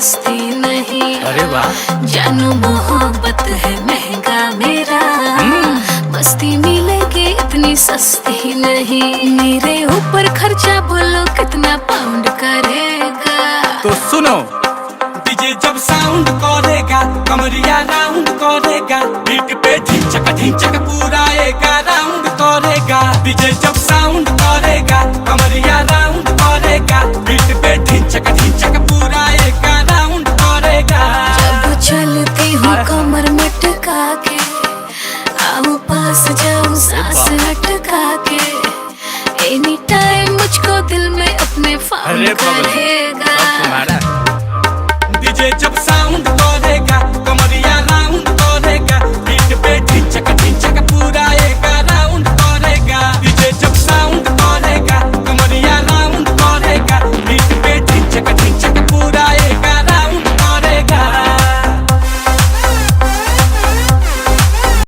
सस्ती नहीं। अरे वाह, जानू मोहब्बत है महंगा मेरा, मस्ती मिलेगी इतनी सस्ती नहीं। मेरे ऊपर खर्चा बोलो कितना पाउंड करेगा। तो सुनो, डीजे जब साउंड करेगा कमरिया राउंड करेगा, बीट पे ढिंचक पूरा एक राउंड करेगा। डीजे जब साउंड करेगा कमरिया राउंड करेगा, बीट पे ढिंचक पूरा एक राउंड करेगा। जब चलती हूँ कमर मटका के, आओ पास जाऊं सांस अटका के, एनी टाइम मुझको दिल में अपने फाउंड अरे बाबा, करेगा। तुम्हारा डीजे जब साउंड